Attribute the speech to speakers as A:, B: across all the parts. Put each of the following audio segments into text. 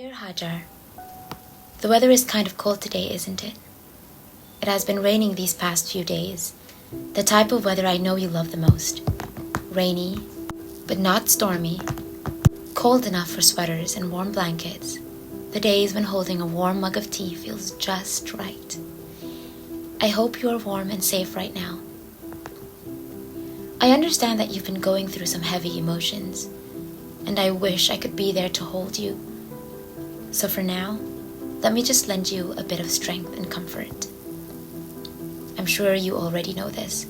A: Dear Hajar, the weather is kind of cold today, isn't it? It has been raining these past few days, the type of weather I know you love the most. Rainy, but not stormy, cold enough for sweaters and warm blankets. The days when holding a warm mug of tea feels just right. I hope you are warm and safe right now. I understand that you've been going through some heavy emotions, and I wish I could be there to hold you. So for now, let me just lend you a bit of strength and comfort. I'm sure you already know this,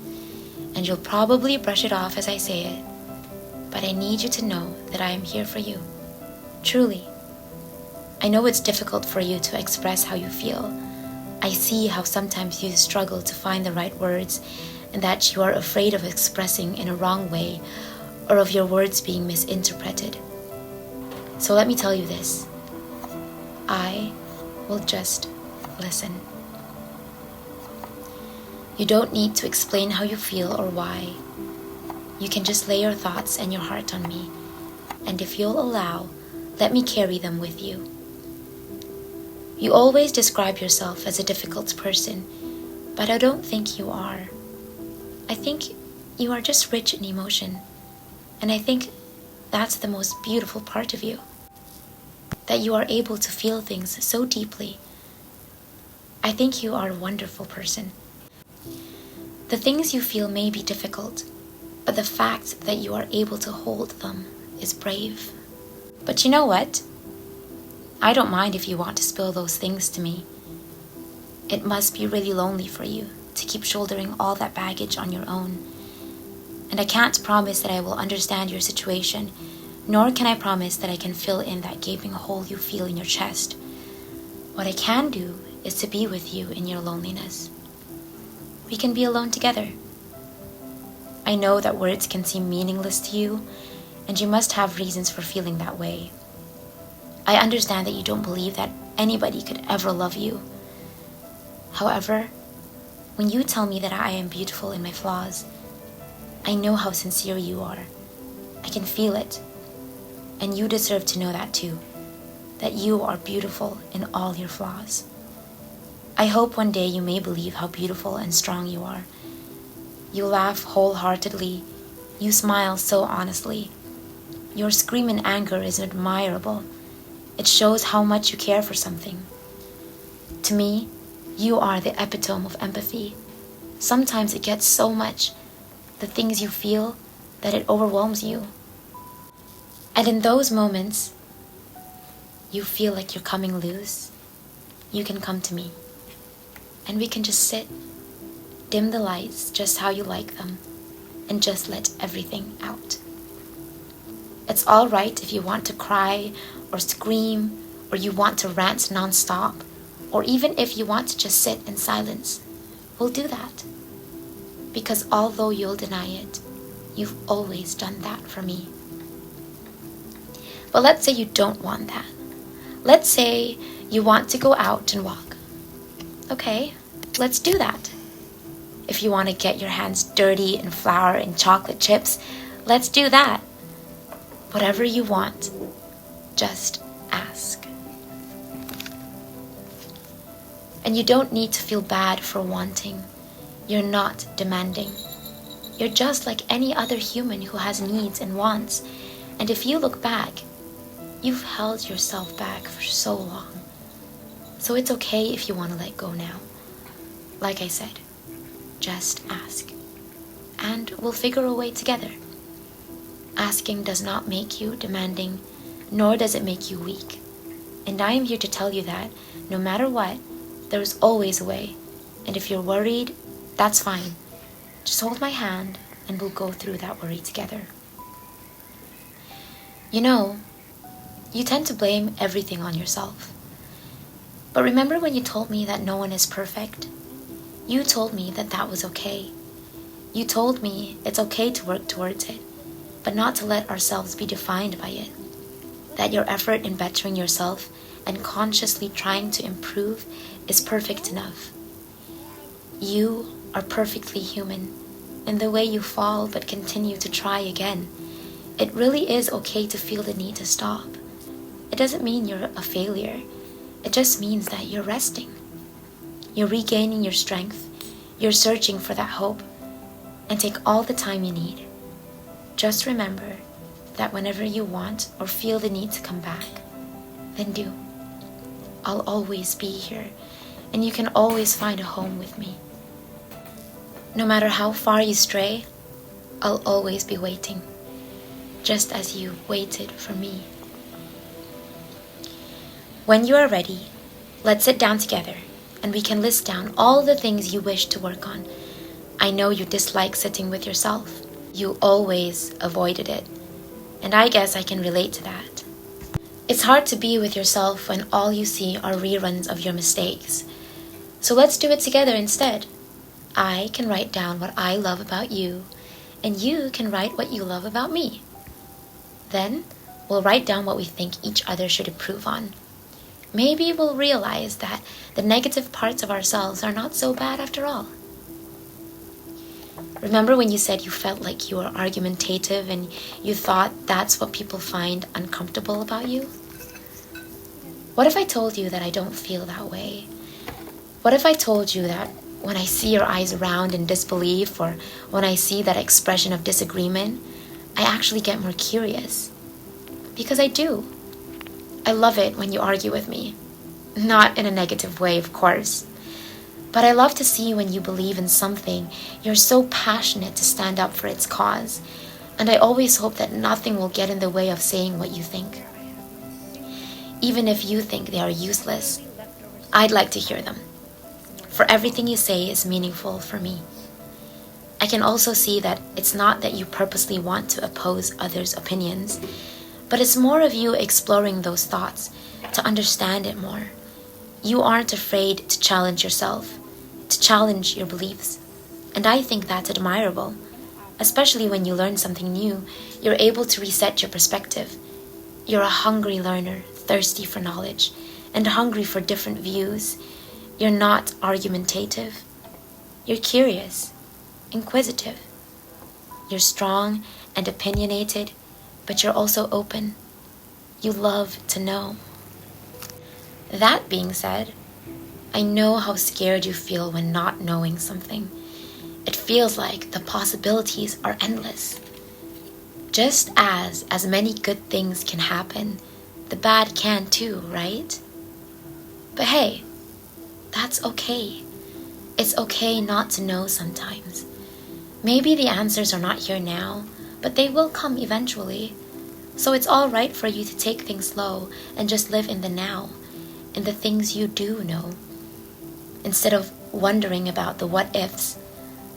A: and you'll probably brush it off as I say it, but I need you to know that I am here for you. Truly. I know it's difficult for you to express how you feel. I see how sometimes you struggle to find the right words, and that you are afraid of expressing in a wrong way or of your words being misinterpreted. So let me tell you this. I will just listen. You don't need to explain how you feel or why. You can just lay your thoughts and your heart on me, and if you'll allow, let me carry them with you. You always describe yourself as a difficult person, but I don't think you are. I think you are just rich in emotion, and I think that's the most beautiful part of you. That you are able to feel things so deeply. I think you are a wonderful person. The things you feel may be difficult, but the fact that you are able to hold them is brave. But you know what? I don't mind if you want to spill those things to me. It must be really lonely for you to keep shouldering all that baggage on your own. And I can't promise that I will understand your situation, nor can I promise that I can fill in that gaping hole you feel in your chest. What I can do is to be with you in your loneliness. We can be alone together. I know that words can seem meaningless to you, and you must have reasons for feeling that way. I understand that you don't believe that anybody could ever love you. However, when you tell me that I am beautiful in my flaws, I know how sincere you are. I can feel it. And you deserve to know that too, that you are beautiful in all your flaws. I hope one day you may believe how beautiful and strong you are. You laugh wholeheartedly. You smile so honestly. Your scream in anger is admirable. It shows how much you care for something. To me, you are the epitome of empathy. Sometimes it gets so much, the things you feel, that it overwhelms you. And in those moments, you feel like you're coming loose, you can come to me. And we can just sit, dim the lights just how you like them, and just let everything out. It's all right if you want to cry or scream, or you want to rant non-stop, or even if you want to just sit in silence. We'll do that. Because although you'll deny it, you've always done that for me. But let's say you don't want that. Let's say you want to go out and walk. Okay, let's do that. If you want to get your hands dirty in flour and chocolate chips, let's do that. Whatever you want, just ask. And you don't need to feel bad for wanting. You're not demanding. You're just like any other human who has needs and wants. And if you look back, you've held yourself back for so long. So it's okay if you want to let go now. Like I said, just ask. And we'll figure a way together. Asking does not make you demanding, nor does it make you weak. And I am here to tell you that, no matter what, there is always a way. And if you're worried, that's fine. Just hold my hand and we'll go through that worry together. You know, you tend to blame everything on yourself. But remember when you told me that no one is perfect? You told me that that was okay. You told me it's okay to work towards it, but not to let ourselves be defined by it. That your effort in bettering yourself and consciously trying to improve is perfect enough. You are perfectly human in the way you fall but continue to try again. It really is okay to feel the need to stop. it doesn't mean you're a failure. It just means that you're resting. You're regaining your strength. You're searching for that hope. And take all the time you need. Just remember that whenever you want or feel the need to come back, then do. I'll always be here, and you can always find a home with me. No matter how far you stray, I'll always be waiting, just as you waited for me. When you are ready, let's sit down together, and we can list down all the things you wish to work on. I know you dislike sitting with yourself. You always avoided it, and I guess I can relate to that. It's hard to be with yourself when all you see are reruns of your mistakes. So let's do it together instead. I can write down what I love about you, and you can write what you love about me. Then we'll write down what we think each other should improve on. Maybe we'll realize that the negative parts of ourselves are not so bad after all. Remember when you said you felt like you were argumentative and you thought that's what people find uncomfortable about you? What if I told you that I don't feel that way? What if I told you that when I see your eyes round in disbelief, or when I see that expression of disagreement, I actually get more curious? Because I do. I love it when you argue with me. Not in a negative way, of course. But I love to see when you believe in something, you're so passionate to stand up for its cause. And I always hope that nothing will get in the way of saying what you think. Even if you think they are useless, I'd like to hear them. For everything you say is meaningful for me. I can also see that it's not that you purposely want to oppose others' opinions, but it's more of you exploring those thoughts to understand it more. You aren't afraid to challenge yourself, to challenge your beliefs. And I think that's admirable. Especially when you learn something new, you're able to reset your perspective. You're a hungry learner, thirsty for knowledge, and hungry for different views. You're not argumentative. You're curious, inquisitive. You're strong and opinionated, but you're also open. You love to know. That being said, I know how scared you feel when not knowing something. It feels like the possibilities are endless. Just as many good things can happen, the bad can too, right? But hey, that's okay. It's okay not to know sometimes. Maybe the answers are not here now, but they will come eventually. So it's all right for you to take things slow and just live in the now, in the things you do know. Instead of wondering about the what ifs,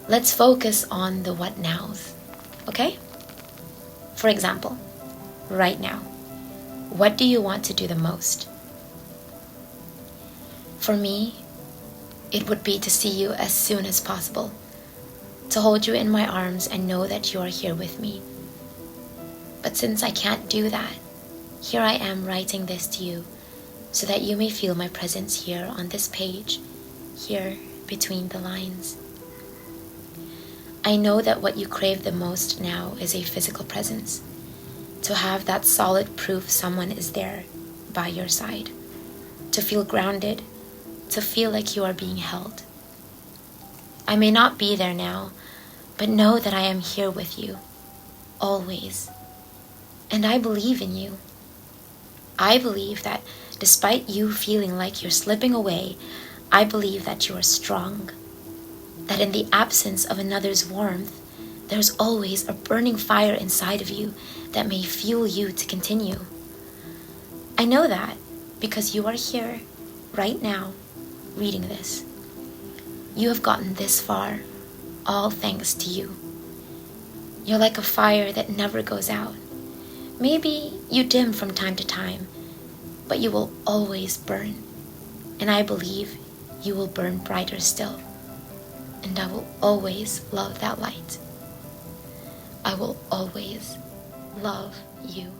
A: let's focus on the what nows, okay? For example, right now, what do you want to do the most? For me, it would be to see you as soon as possible, to hold you in my arms and know that you are here with me. But since I can't do that, here I am writing this to you so that you may feel my presence here on this page, here between the lines. I know that what you crave the most now is a physical presence, to have that solid proof someone is there by your side, to feel grounded, to feel like you are being held. I may not be there now, but know that I am here with you, always. And I believe in you. I believe that despite you feeling like you're slipping away, I believe that you are strong. That in the absence of another's warmth, there's always a burning fire inside of you that may fuel you to continue. I know that because you are here, right now, reading this. You have gotten this far, all thanks to you. You're like a fire that never goes out. Maybe you dim from time to time, but you will always burn. And I believe you will burn brighter still. And I will always love that light. I will always love you.